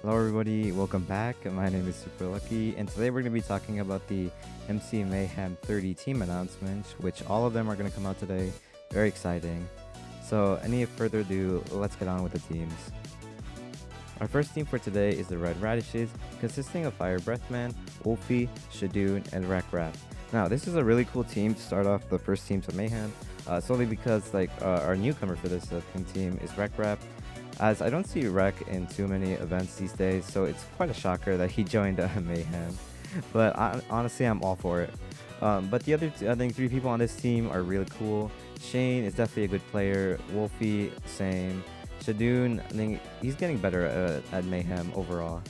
Hello everybody, welcome back. My name is Super Lucky, and today we're going to be talking about the MC Mayhem 30 team announcements, which all of them are going to come out today. Very exciting. So, any further ado, let's get on with the teams. Our first team for today is the Red Radishes, consisting of FireBreathMan, Wolfeei, Shadoon, and Rap. Now, this is a really cool team to start off the first team to Mayhem, solely because our newcomer for this team is Rap. As I don't see Rek in too many events these days, so it's quite a shocker that he joined Mayhem. But honestly, I'm all for it. But the other I think 3 people on this team are really cool. Shane is definitely a good player. Wolfeei, same. Shadoon, I think he's getting better at Mayhem overall.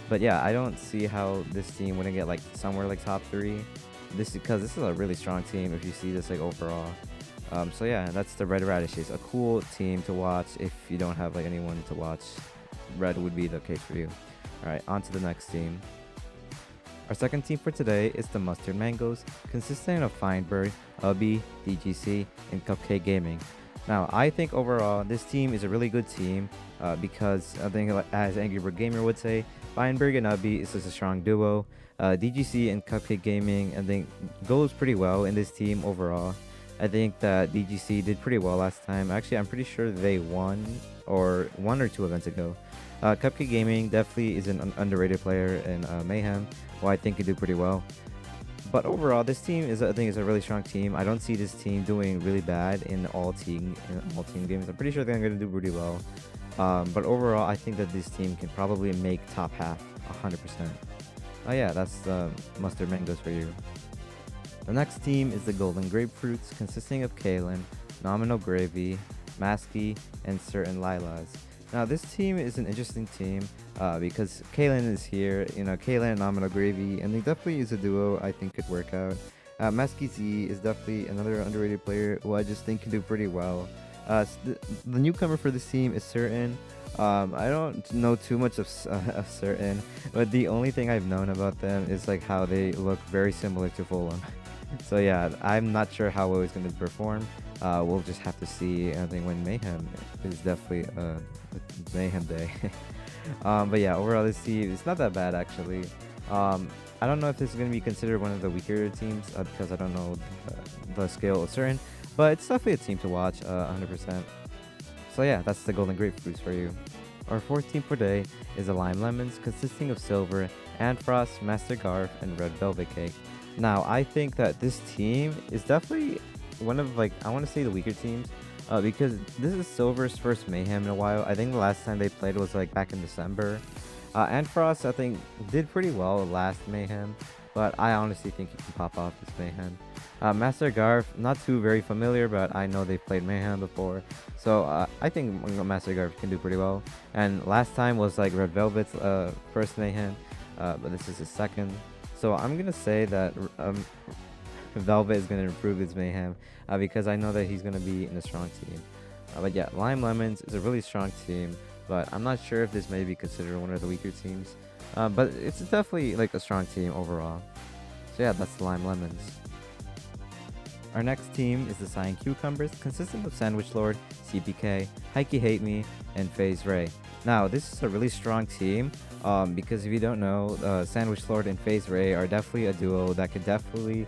But yeah, I don't see how this team wouldn't get like somewhere like top 3. Because this is a really strong team if you see this like overall. So yeah, that's the Red Radishes, a cool team to watch if you don't have like anyone to watch. Red would be the case for you. Alright, on to the next team. Our second team for today is the Mustard Mangoes, consisting of Feinberg, Ubhi, DGC, and Cupcake Gaming. Now, I think overall this team is a really good team because I think, as Angry Bird Gamer would say, Feinberg and Ubhi is just a strong duo. DGC and Cupcake Gaming, I think, goes pretty well in this team overall. I think that DGC did pretty well last time. Actually, I'm pretty sure they won, or 1 or 2 events ago. Cupcake Gaming definitely is an underrated player in Mayhem, who I think could do pretty well. But overall, this team I think is a really strong team. I don't see this team doing really bad in all team games. I'm pretty sure they're going to do pretty well. But overall, I think that this team can probably make top half 100%. Oh yeah, that's the Mustard Mangoes for you. The next team is the Golden Grapefruits, consisting of Kaelan, NominalGravy, Maskyzee, and certainlylaz. Now, this team is an interesting team because Kaelan is here. You know, Kaelan and NominalGravy, and they definitely is a duo I think could work out. Maskyzee is definitely another underrated player who I just think can do pretty well. The newcomer for this team is Certain. I don't know too much of Certain, but the only thing I've known about them is like how they look very similar to Fulham. So yeah, I'm not sure how well he's going to perform. We'll just have to see. I think when Mayhem is definitely Mayhem day. But yeah, overall this team is not that bad actually. I don't know if this is going to be considered one of the weaker teams because I don't know the scale of Certain, but it's definitely a team to watch 100%. So yeah, that's the Golden Grapefruits for you. Our fourth team for today is the Lime Lemons, consisting of Silver, Antfrost, MasterGarf, and RedVelvetCake. Now, I think that this team is definitely one of, like, I want to say the weaker teams because this is Silver's first Mayhem in a while. I think the last time they played was like back in December. Antfrost, I think, did pretty well last Mayhem, but I honestly think he can pop off this Mayhem. MasterGarf, not too very familiar, but I know they've played Mayhem before, so I think MasterGarf can do pretty well. And last time was like Red Velvet's first Mayhem, but this is his second. So I'm gonna say that Velvet is gonna improve his Mayhem because I know that he's gonna be in a strong team. But yeah, Lime Lemons is a really strong team, but I'm not sure if this may be considered one of the weaker teams. But it's definitely like a strong team overall. So yeah, that's the Lime Lemons. Our next team is the Cyan Cucumbers, consisting of SandwichLord, Seapeekay, highkeyhateme, and PhazeRay. Now, this is a really strong team because if you don't know, SandwichLord and PhazeRay are definitely a duo that could definitely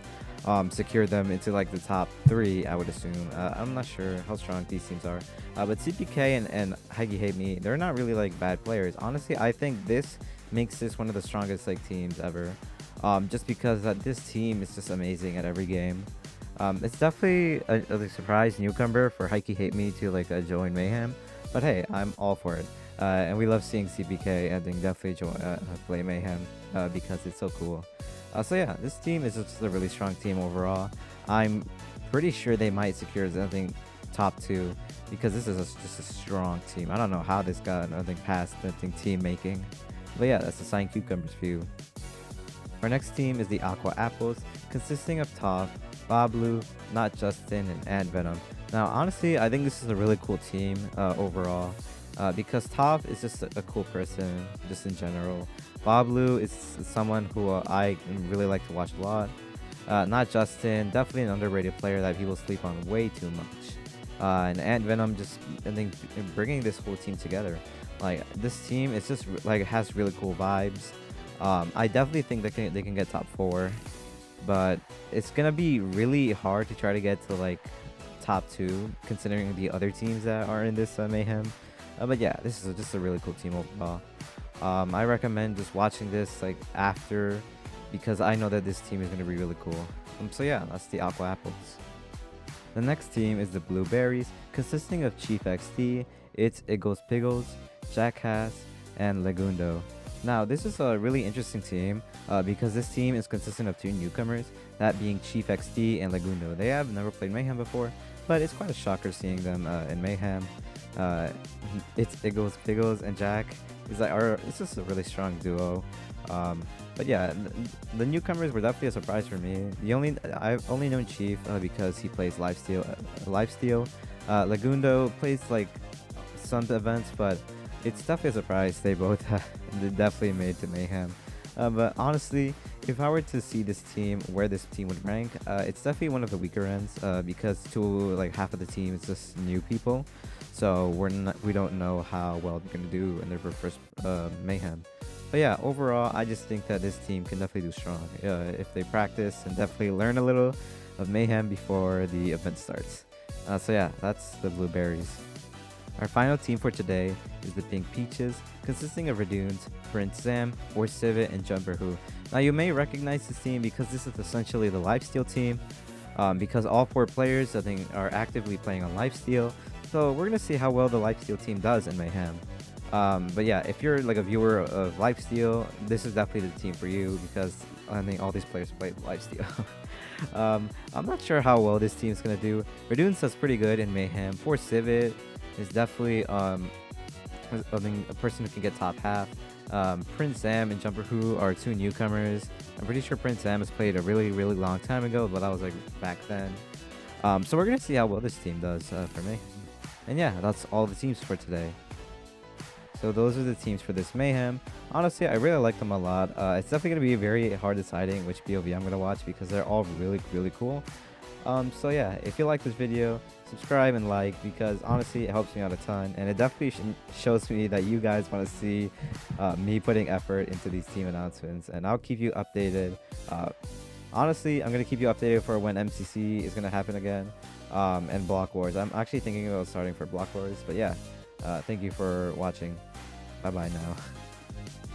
secure them into like the top 3, I would assume. I'm not sure how strong these teams are. But Seapeekay and highkeyhateme, they're not really like bad players. Honestly, I think this makes this one of the strongest like teams ever. Just because this team is just amazing at every game. It's definitely a surprise newcomer for highkeyhateme to like join Mayhem, but hey, I'm all for it. And we love seeing Seapeekay, I think, definitely play Mayhem because it's so cool. So yeah, this team is just a really strong team overall. I'm pretty sure they might secure something top 2 because this is just a strong team. I don't know how this got past team making, but yeah, that's the Cyan Cucumbers for you. Our next team is the Aqua Apples, consisting of Toph, Babblu, Not Justin, and AntVenom. Now, honestly, I think this is a really cool team overall because Toph is just a cool person, just in general. Babblu is someone who I really like to watch a lot. Not Justin, definitely an underrated player that people sleep on way too much. And AntVenom just, I think, bringing this whole team together. Like this team, it's just like it has really cool vibes. I definitely think they can get top 4, but it's gonna be really hard to try to get to like top 2 considering the other teams that are in this Mayhem. But yeah, this is just a really cool team overall. I recommend just watching this like after, because I know that this team is gonna be really cool. So yeah, that's the Aqua Apples. The next team is the Blueberries, consisting of Chiefxd, ItzIgglesPiggles, JackCas, and Legundo. Now, this is a really interesting team because this team is consistent of 2 newcomers, that being Chiefxd and Legundo. They have never played Mayhem before, but it's quite a shocker seeing them in Mayhem. ItzIgglesPiggles and Jack it's just a really strong duo. But yeah, the newcomers were definitely a surprise for me. I've only known Chief because he plays lifesteal. Legundo plays like some events, but it's definitely a surprise they both they definitely made to Mayhem. But honestly, if I were to see this team, where this team would rank, it's definitely one of the weaker ends because like half of the team is just new people, so we don't know how well they're gonna do in their first Mayhem. But yeah, overall, I just think that this team can definitely do strong if they practice and definitely learn a little of Mayhem before the event starts. So yeah, that's the Blueberries. Our final team for today is the Pink Peaches, consisting of Reddoons, Princezam, Wolfeei, and JumperWho. Now you may recognize this team because this is essentially the lifesteal team, because all 4 players I think are actively playing on lifesteal. So we're gonna see how well the lifesteal team does in Mayhem. But yeah, if you're like a viewer of lifesteal, this is definitely the team for you because I think all these players play lifesteal. I'm not sure how well this team is gonna do. Reddoons does pretty good in Mayhem. Wolfeei is definitely I mean, a person who can get top half. Princezam and JumperWho are 2 newcomers. I'm pretty sure Princezam has played a really long time ago, but that was like back then. So we're gonna see how well this team does for me. And yeah, that's all the teams for today. So those are the teams for this Mayhem. Honestly, I really like them a lot. It's definitely going to be very hard deciding which POV I'm going to watch because they're all really cool. So yeah, if you like this video, subscribe and like, because honestly, it helps me out a ton. And it definitely shows me that you guys want to see me putting effort into these team announcements. And I'll keep you updated. Honestly, I'm going to keep you updated for when MCC is going to happen again. And Block Wars. I'm actually thinking about starting for Block Wars. But yeah, thank you for watching. Bye bye now.